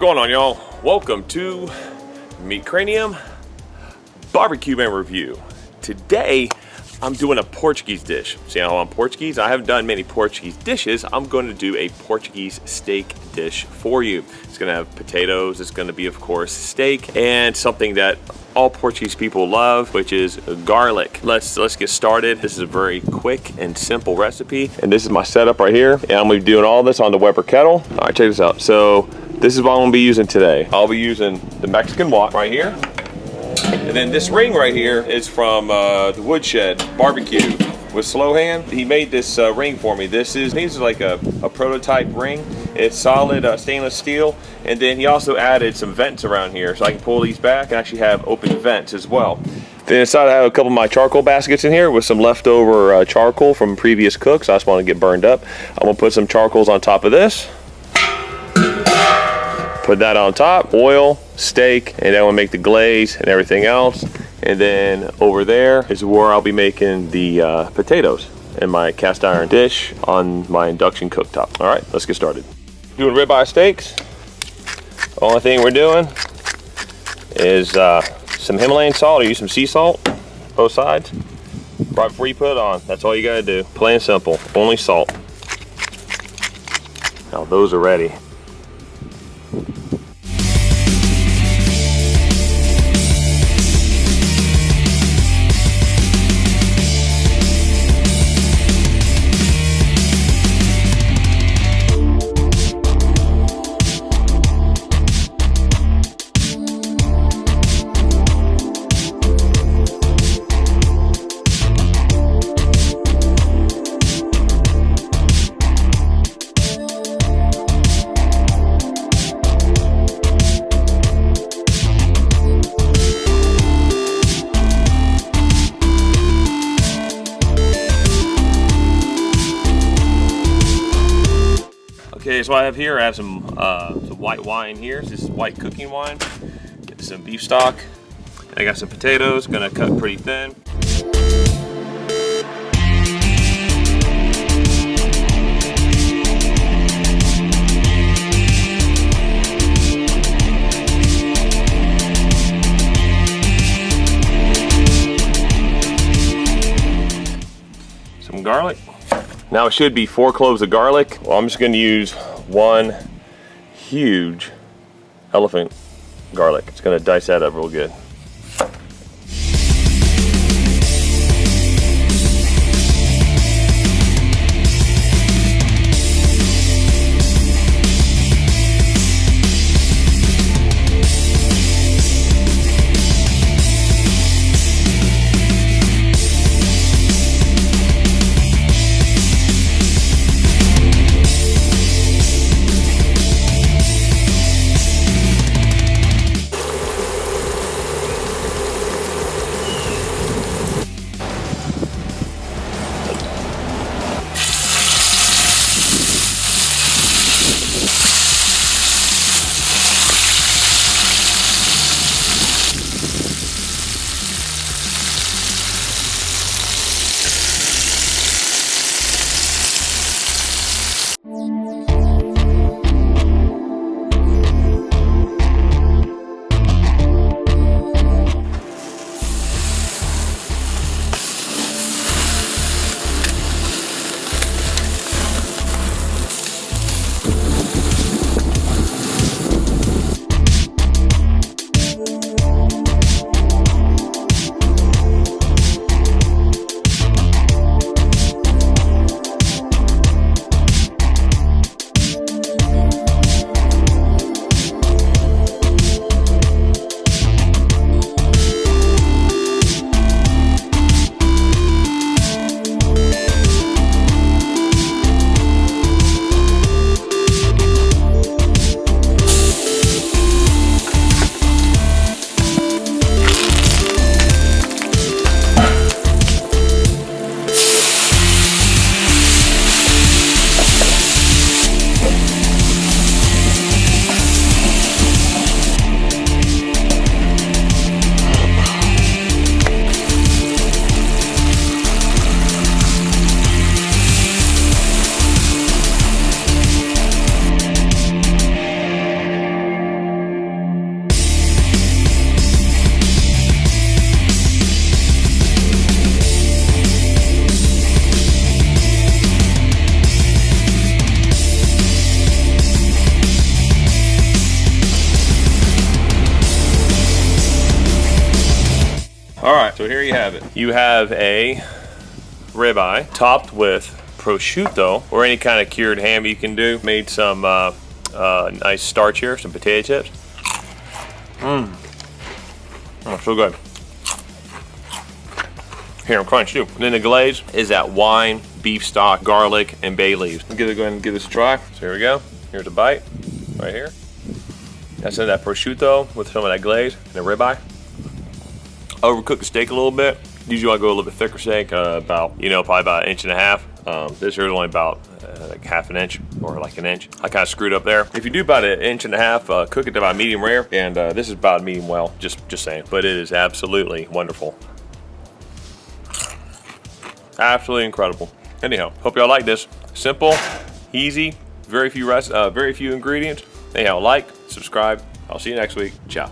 going on, y'all? Welcome to Meat Cranium Barbecue Man Review. Today, I'm doing a Portuguese dish. See how I'm Portuguese? I haven't done many Portuguese dishes. I'm going to do a Portuguese steak dish for you. It's going to have potatoes. It's going to be, of course, steak and something that all Portuguese people love, which is garlic. Let's get started. This is a very quick and simple recipe. And this is my setup right here. And I'm going to be doing all this on the Weber kettle. All right, check this out. So this is what I'm going to be using today. I'll be using the Mexican wok right here. And then this ring right here is from the Woodshed Barbecue with Slow Hand. He made this ring for me. This is like a prototype ring. It's solid stainless steel. And then he also added some vents around here so I can pull these back and actually have open vents as well. Then inside I have a couple of my charcoal baskets in here with some leftover charcoal from previous cooks. I just want to get burned up. I'm gonna put some charcoals on top of this. Put that on top, oil, steak, and then we'll make the glaze and everything else. And then over there is where I'll be making the potatoes in my cast iron dish on my induction cooktop. All right, let's get started. Doing ribeye steaks. Only thing we're doing is some Himalayan salt. I use some sea salt, both sides. Right before you put it on, that's all you gotta do. Plain and simple, only salt. Now those are ready. Okay, so I have here, I have some white wine here. This is white cooking wine. Get some beef stock. I got some potatoes, gonna cut pretty thin. Some garlic. Now it should be 4 cloves of garlic. Well, I'm just gonna use one huge elephant garlic. It's gonna dice that up real good. right, so here you have it. You have a ribeye topped with prosciutto or any kind of cured ham you can do. Made some nice starch here, some potato chips. Oh, so good. Here, I'm crunch too. And then the glaze is that wine, beef stock, garlic, and bay leaves. Go ahead and give this a try. So here we go. Here's a bite, right here. That's in that prosciutto with some of that glaze and the ribeye. Overcook the steak a little bit. Usually I go a little bit thicker steak, about, probably about 1.5 inches. This here is only about like 1/2 inch or like 1 inch. I kind of screwed up there. If you do about 1.5 inches, cook it to about medium rare, and this is about medium well, just saying. But it is absolutely wonderful. Absolutely incredible. Anyhow, hope y'all like this. Simple, easy, very few ingredients. Anyhow, like, subscribe. I'll see you next week. Ciao.